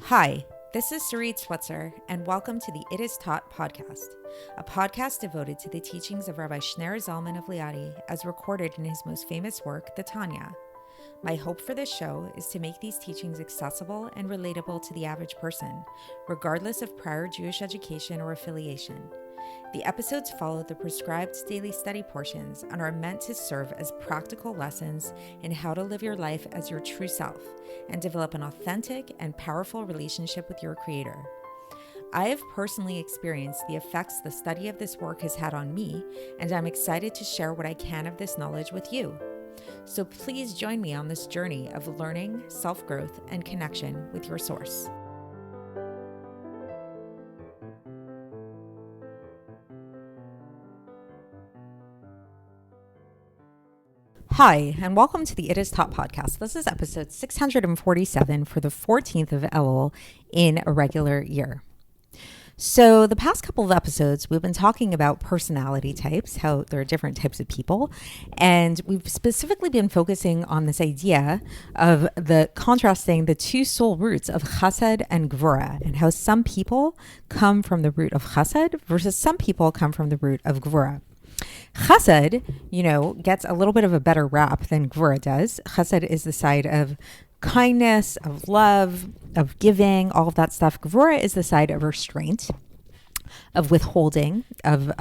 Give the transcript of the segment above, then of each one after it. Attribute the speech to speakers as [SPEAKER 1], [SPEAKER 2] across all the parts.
[SPEAKER 1] Hi, this is Sarit Switzer, and welcome to the It Is Taught podcast, a podcast devoted to the teachings of Rabbi Shneur Zalman of Liadi as recorded in his most famous work, the Tanya. My hope for this show is to make these teachings accessible and relatable to the average person, regardless of prior Jewish education or affiliation. The episodes follow the prescribed daily study portions and are meant to serve as practical lessons in how to live your life as your true self and develop an authentic and powerful relationship with your Creator. I have personally experienced the effects the study of this work has had on me, and I'm excited to share what I can of this knowledge with you. So please join me on this journey of learning, self-growth, and connection with your source. Hi, and welcome to the It Is Taught podcast. This is episode 647 for the 14th of Elul in a regular year. So the past couple of episodes, we've been talking about personality types, how there are different types of people. And we've specifically been focusing on this idea of the contrasting the two soul roots of Chesed and Gvura, and how some people come from the root of Chesed versus some people come from the root of Gvura. Chesed, gets a little bit of a better rap than Gvura does. Chesed is the side of kindness, of love, of giving, all of that stuff. Gvura is the side of restraint, of withholding, of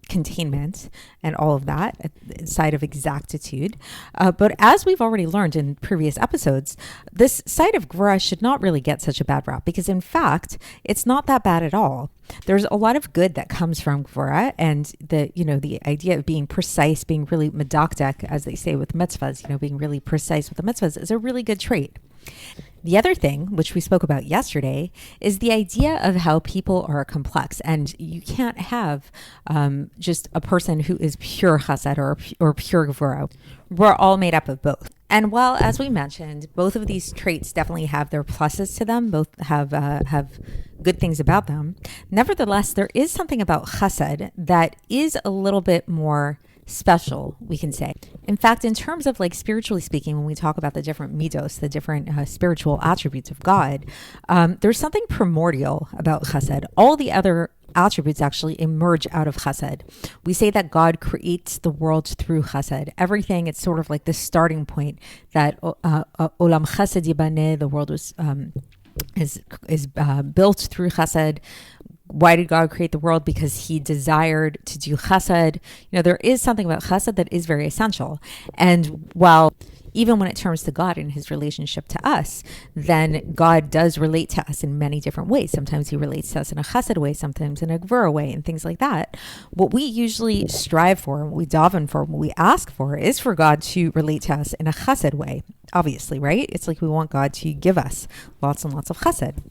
[SPEAKER 1] containment, and all of that, side of exactitude. But as we've already learned in previous episodes, this side of Gvura should not really get such a bad rap, because in fact, it's not that bad at all. There's a lot of good that comes from Gvura, and the idea of being precise, being really medakdek, as they say with mitzvahs, being really precise with the mitzvahs is a really good trait. The other thing, which we spoke about yesterday, is the idea of how people are complex, and you can't have just a person who is pure chesed or pure gvura. We're all made up of both. And while, as we mentioned, both of these traits definitely have their pluses to them, both have good things about them, nevertheless, there is something about chesed that is a little bit more special, we can say. In fact, in terms of spiritually speaking, when we talk about the different midos, the different spiritual attributes of God, there's something primordial about chesed. All the other attributes actually emerge out of chesed. We say that God creates the world through chesed. Everything, it's sort of like the starting point that olam chesed yibaneh, the world was is built through chesed. Why did God create the world? Because he desired to do chesed. There is something about chesed that is very essential. And while even when it turns to God in his relationship to us, then God does relate to us in many different ways. Sometimes he relates to us in a chesed way, sometimes in a gvura way, and things like that. What we usually strive for, what we daven for, what we ask for is for God to relate to us in a chesed way. Obviously, right? It's like we want God to give us lots and lots of chesed.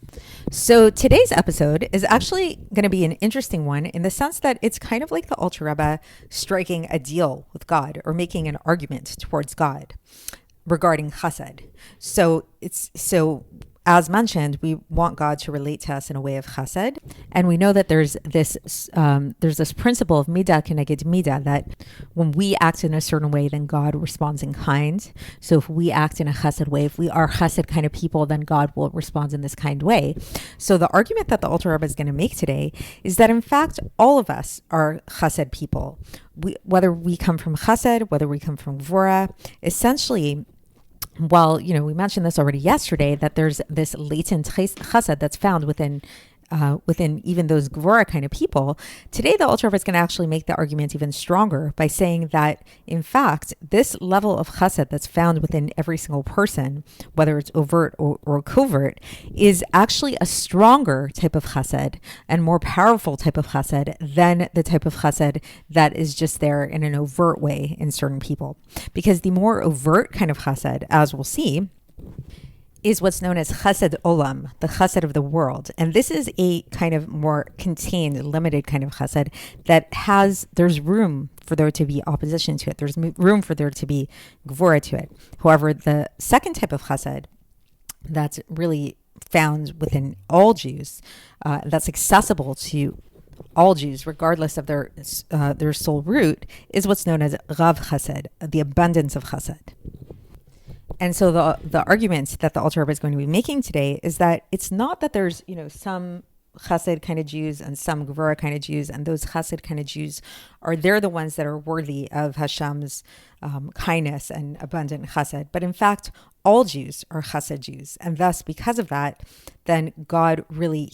[SPEAKER 1] So today's episode is actually going to be an interesting one in the sense that it's kind of like the Alter Rebbe striking a deal with God or making an argument towards God regarding chesed. So as mentioned, we want God to relate to us in a way of chesed. And we know that there's this principle of midah keneged midah, that when we act in a certain way, then God responds in kind. So if we act in a chesed way, if we are chesed kind of people, then God will respond in this kind way. So the argument that the Alter Rebbe is going to make today is that in fact, all of us are chesed people. Whether we come from chesed, whether we come from gvura, essentially, well, we mentioned this already yesterday, that there's this latent chesed that's found within even those gvura kind of people. Today, the Alter Rebbe is going to actually make the argument even stronger by saying that, in fact, this level of chesed that's found within every single person, whether it's overt or covert, is actually a stronger type of chesed and more powerful type of chesed than the type of chesed that is just there in an overt way in certain people. Because the more overt kind of chesed, as we'll see, is what's known as chesed olam, the chesed of the world. And this is a kind of more contained, limited kind of chesed that there's room for there to be opposition to it. There's room for there to be gvura to it. However, the second type of chesed that's really found within all Jews, that's accessible to all Jews, regardless of their soul root, is what's known as Rav Chessed, the abundance of chesed. And so the argument that the Alter Rebbe is going to be making today is that it's not that there's, some Chesed kind of Jews and some Gevurah kind of Jews, and those Chesed kind of Jews they're the ones that are worthy of Hashem's kindness and abundant Chesed. But in fact, all Jews are Chesed Jews, and thus, because of that, then God really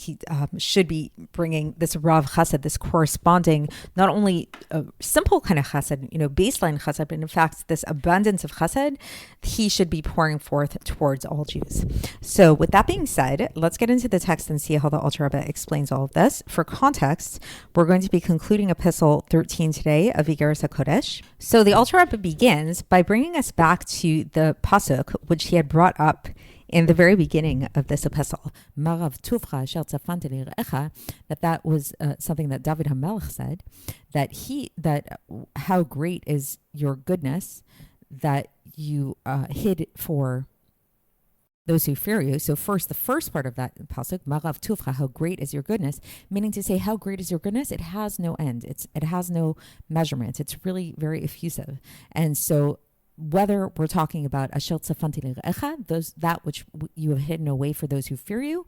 [SPEAKER 1] should be bringing this Rav Chessed, this corresponding, not only a simple kind of Chesed, baseline Chesed, but in fact, this abundance of Chesed, he should be pouring forth towards all Jews. So, with that being said, let's get into the text and see how the Alter Rebbe explains all of this. For context, we're going to be concluding Epistle 13 today of Iggeres HaKodesh. So, the Alter Rebbe begins by bringing us back to the pasuk which he had brought up in the very beginning of this epistle, that was something that David HaMelech said, that how great is your goodness that you hid for those who fear you. So first, the first part of that pasuk, Marav Tuvcha, how great is your goodness, meaning to say how great is your goodness, it has no end. It has no measurement. It's really very effusive. And so whether we're talking about Asher Tzafanti L'Recha, that which you have hidden away for those who fear you,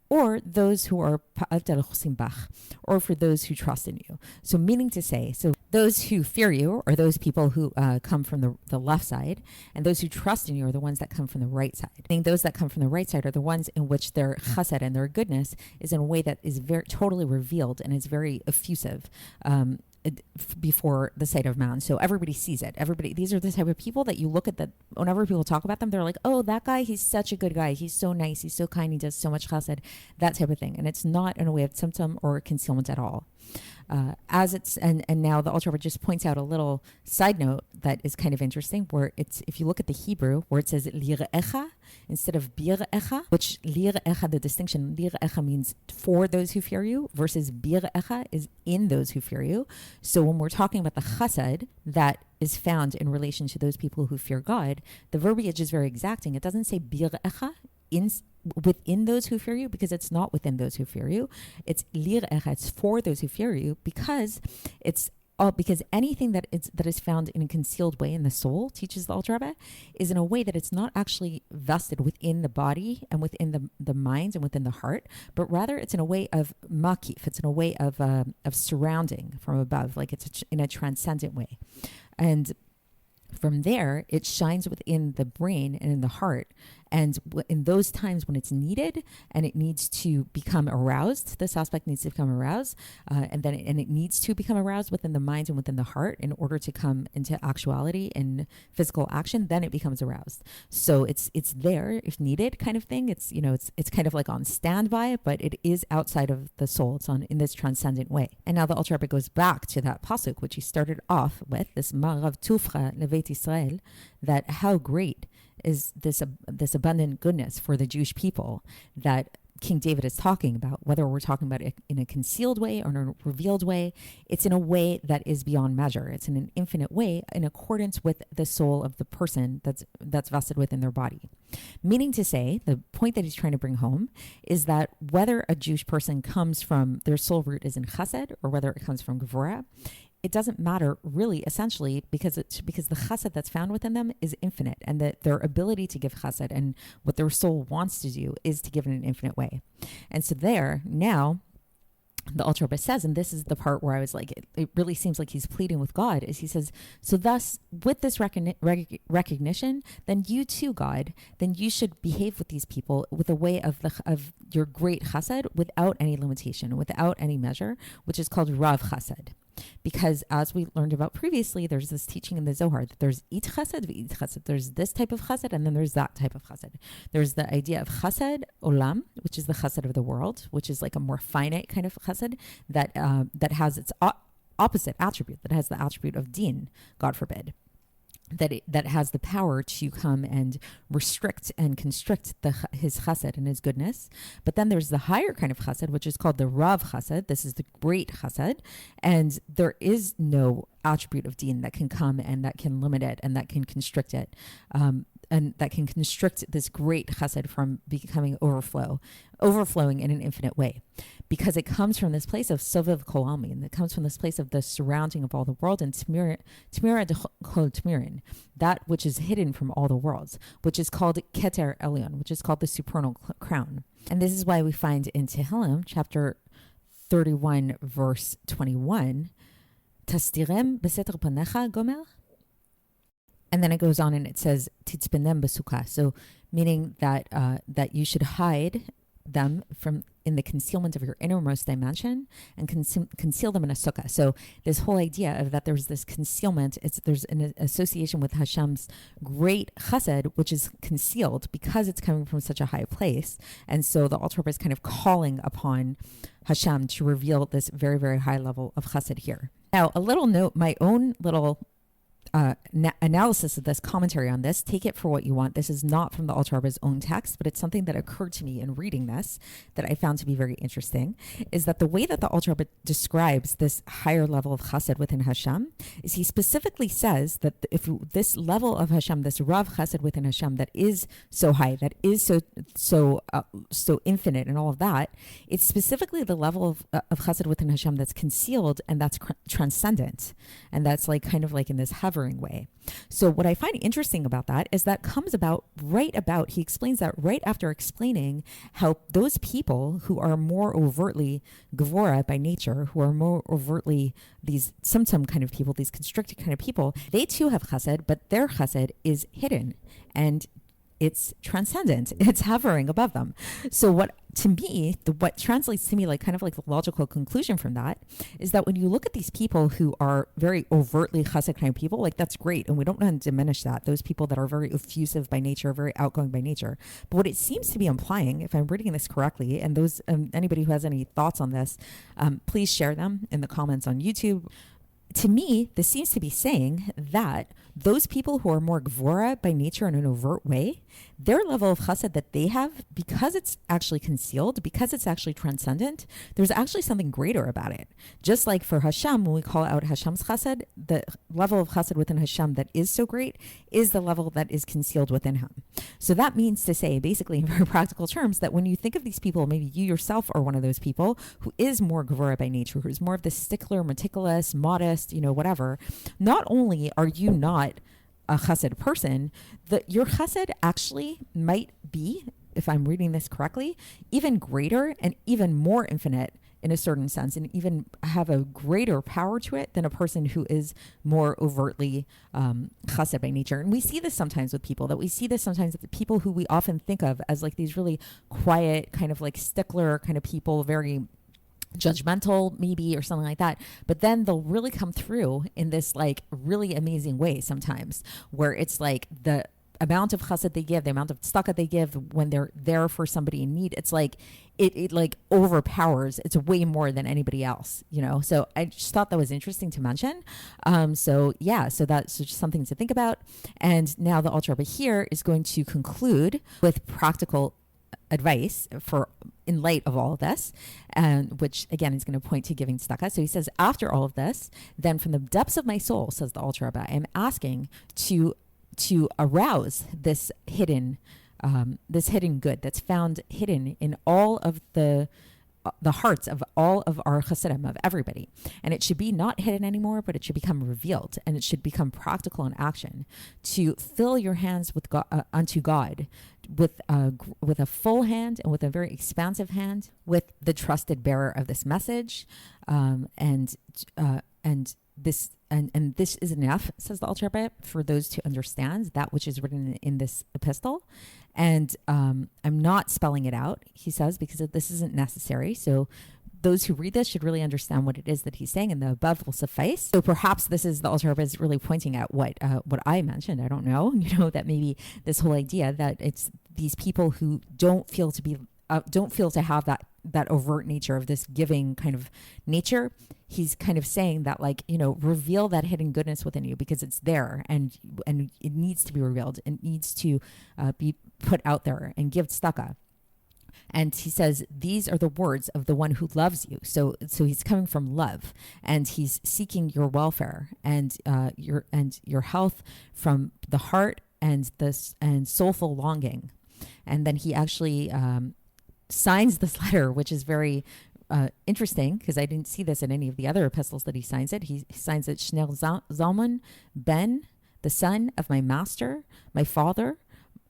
[SPEAKER 1] or those who are or for those who trust in you. So meaning to say, so those who fear you are those people who come from the left side, and those who trust in you are the ones that come from the right side. I think those that come from the right side are the ones in which their chesed and their goodness is in a way that is very totally revealed and is very effusive. Before the sight of man. So everybody sees it. These are the type of people that you look at, that whenever people talk about them, they're like, oh, that guy, he's such a good guy. He's so nice. He's so kind. He does so much chesed, that type of thing. And it's not in a way of symptom or concealment at all. And now the Alter Rebbe just points out a little side note that is kind of interesting, where it's, if you look at the Hebrew, where it says lirecha instead of birecha, which lirecha, the distinction, lirecha means for those who fear you, versus birecha is in those who fear you. So when we're talking about the chesed that is found in relation to those people who fear God, the verbiage is very exacting. It doesn't say birecha within those who fear you, because it's not within those who fear you. It's lirecha, it's for those who fear you, because anything that is found in a concealed way in the soul, teaches the Alter Rebbe, is in a way that it's not actually vested within the body and within the mind and within the heart, but rather it's in a way of makif, it's in a way of surrounding from above, like it's in a transcendent way. And from there, it shines within the brain and in the heart. And in those times when it's needed and it needs to become aroused, this aspect needs to become aroused, and it needs to become aroused within the mind and within the heart in order to come into actuality and physical action, then it becomes aroused. So it's there if needed, kind of thing. It's it's kind of like on standby, but it is outside of the soul. It's in this transcendent way. And now the Alter Rebbe goes back to that pasuk which he started off with, this Marav Tufcha Levet Israel, that how great is this abundant goodness for the Jewish people that King David is talking about, whether we're talking about it in a concealed way or in a revealed way. It's in a way that is beyond measure. It's in an infinite way in accordance with the soul of the person that's vested within their body. Meaning to say, the point that he's trying to bring home is that whether a Jewish person comes from, their soul root is in chesed, or whether it comes from gevurah, it doesn't matter really, essentially, because the chesed that's found within them is infinite, and that their ability to give chesed and what their soul wants to do is to give in an infinite way. And so now the Alter Rebbe says, and this is the part where I was like, it really seems like he's pleading with God, is he says, so thus, with this recognition, then you too, God, then you should behave with these people with a way of your great chesed without any limitation, without any measure, which is called Rav Chessed. Because as we learned about previously, there's this teaching in the Zohar that there's it chesed, v'it chesed. There's this type of chesed, and then there's that type of chesed. There's the idea of chesed olam, which is the chesed of the world, which is like a more finite kind of chesed that has its opposite attribute, that has the attribute of din, God forbid. That has the power to come and restrict and constrict his chesed and his goodness. But then there's the higher kind of chesed, which is called the Rav Chessed. This is the great chesed. And there is no attribute of din that can come and that can limit it and that can constrict it. and that can constrict this great chesed from becoming overflowing in an infinite way, because it comes from this place of sovev kol almin, and it comes from this place of the surrounding of all the world, and tmira de kol tmirin, that which is hidden from all the worlds, which is called keter elyon, which is called the supernal crown. And this is why we find in Tehillim chapter 31 verse 21, tastirem beseter panecha gomer. And then it goes on and it says titzpenem besukah, so meaning that that you should hide them from in the concealment of your innermost dimension and conceal them in a sukkah. So this whole idea of that there's this concealment, there's an association with Hashem's great chesed, which is concealed because it's coming from such a high place. And so the Alter Rebbe is kind of calling upon Hashem to reveal this very, very high level of chesed here. Now, a little note, my own little analysis of this, commentary on this, take it for what you want. This is not from the Alter Rebbe's own text, but it's something that occurred to me in reading this that I found to be very interesting, is that the way that the Alter Rebbe describes this higher level of chesed within Hashem is he specifically says that if this level of Hashem, this Rav Chessed within Hashem that is so high, that is so infinite and all of that, it's specifically the level of chesed within Hashem that's concealed and that's transcendent, and that's like kind of like in this hovering way. So what I find interesting about that is that comes about he explains that right after explaining how those people who are more overtly gevora by nature, who are more overtly these some kind of people, these constricted kind of people, they too have chesed, but their chesed is hidden and it's transcendent. It's hovering above them. So what translates to me like kind of like the logical conclusion from that is that when you look at these people who are very overtly chesed kind of people, like that's great. And we don't want to diminish that. Those people that are very effusive by nature, very outgoing by nature. But what it seems to be implying, if I'm reading this correctly, and those anybody who has any thoughts on this, please share them in the comments on YouTube. To me, this seems to be saying that those people who are more gevora by nature in an overt way, their level of chesed that they have, because it's actually concealed, because it's actually transcendent, there's actually something greater about it. Just like for Hashem, when we call out Hashem's chesed, the level of chesed within Hashem that is so great is the level that is concealed within him. So that means to say, basically in very practical terms, that when you think of these people, maybe you yourself are one of those people who is more gevora by nature, who's more of the stickler, meticulous, modest, whatever, not only are you not a chesed person, that your chesed actually might be, if I'm reading this correctly, even greater and even more infinite in a certain sense, and even have a greater power to it than a person who is more overtly chesed by nature. And we see this sometimes with people, with the people who we often think of as like these really quiet, kind of like stickler kind of people, very judgmental maybe or something like that, but then they'll really come through in this like really amazing way sometimes, where it's like the amount of chesed they give, the amount of tzedakah they give when they're there for somebody in need, it's like it like overpowers. It's way more than anybody else, so I just thought that was interesting to mention. So that's just something to think about. And now the Alter Rebbe here is going to conclude with practical advice in light of all of this, and which again is going to point to giving tzedakah. So he says, after all of this, then from the depths of my soul, says the Alter Rebbe, I am asking to arouse this hidden good that's found hidden in all of the hearts of all of our chassidim, of everybody. And it should be not hidden anymore, but it should become revealed, and it should become practical in action, to fill your hands with God, unto God, with a full hand and with a very expansive hand, with the trusted bearer of this message, and this is enough, says the Alter Rebbe, for those to understand that which is written in this epistle. And I'm not spelling it out, he says, because this isn't necessary. So those who read this should really understand what it is that he's saying, and the above will suffice. So perhaps this is the Alter Rebbe is really pointing at what I mentioned. I don't know, that maybe this whole idea that it's these people who don't feel to have that overt nature of this giving kind of nature. He's kind of saying that, like, reveal that hidden goodness within you, because it's there and it needs to be revealed. It needs to be put out there, and give tzedakah. And he says, these are the words of the one who loves you. So he's coming from love, and he's seeking your welfare and your health from the heart and soulful longing. And then he actually signs this letter, which is very interesting because I didn't see this in any of the other epistles that he signs it. He signs it Shneur Zalman Ben, the son of my master, my father,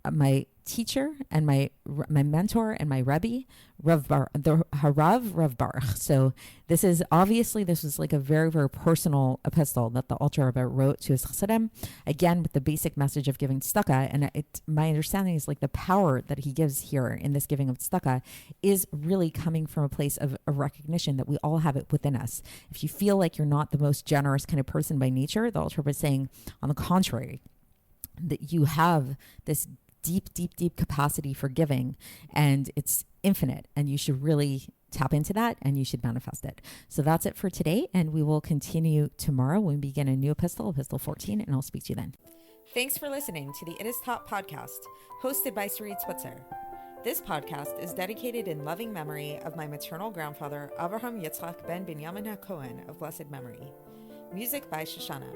[SPEAKER 1] my teacher, and my mentor and my Rebbe, Rav Baruch. So this was like a very, very personal epistle that the Alter Rebbe wrote to his Chassidim, again with the basic message of giving tzedakah. And my understanding is like the power that he gives here in this giving of tzedakah is really coming from a place of a recognition that we all have it within us. If you feel like you're not the most generous kind of person by nature, the Alter Rebbe is saying, on the contrary, that you have this deep capacity for giving, and it's infinite, and you should really tap into that and you should manifest it. So that's it for today, and we will continue tomorrow when we begin a new epistle 14, and I'll speak to you then. Thanks for listening to the It Is Taught podcast, hosted by Sarit Switzer. This podcast is dedicated in loving memory of my maternal grandfather, Avraham Yitzchak ben Binyamin HaKohen of blessed memory. Music by Shoshana.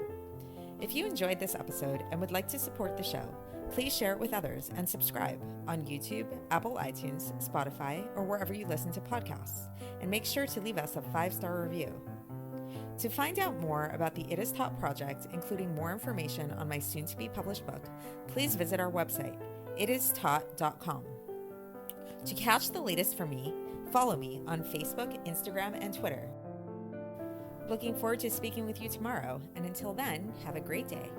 [SPEAKER 1] If you enjoyed this episode and would like to support the show, please share it with others and subscribe on YouTube, Apple iTunes, Spotify, or wherever you listen to podcasts. And make sure to leave us a 5-star review. To find out more about the It Is Taught project, including more information on my soon-to-be published book, please visit our website, itistaught.com. To catch the latest from me, follow me on Facebook, Instagram, and Twitter. Looking forward to speaking with you tomorrow, and until then, have a great day.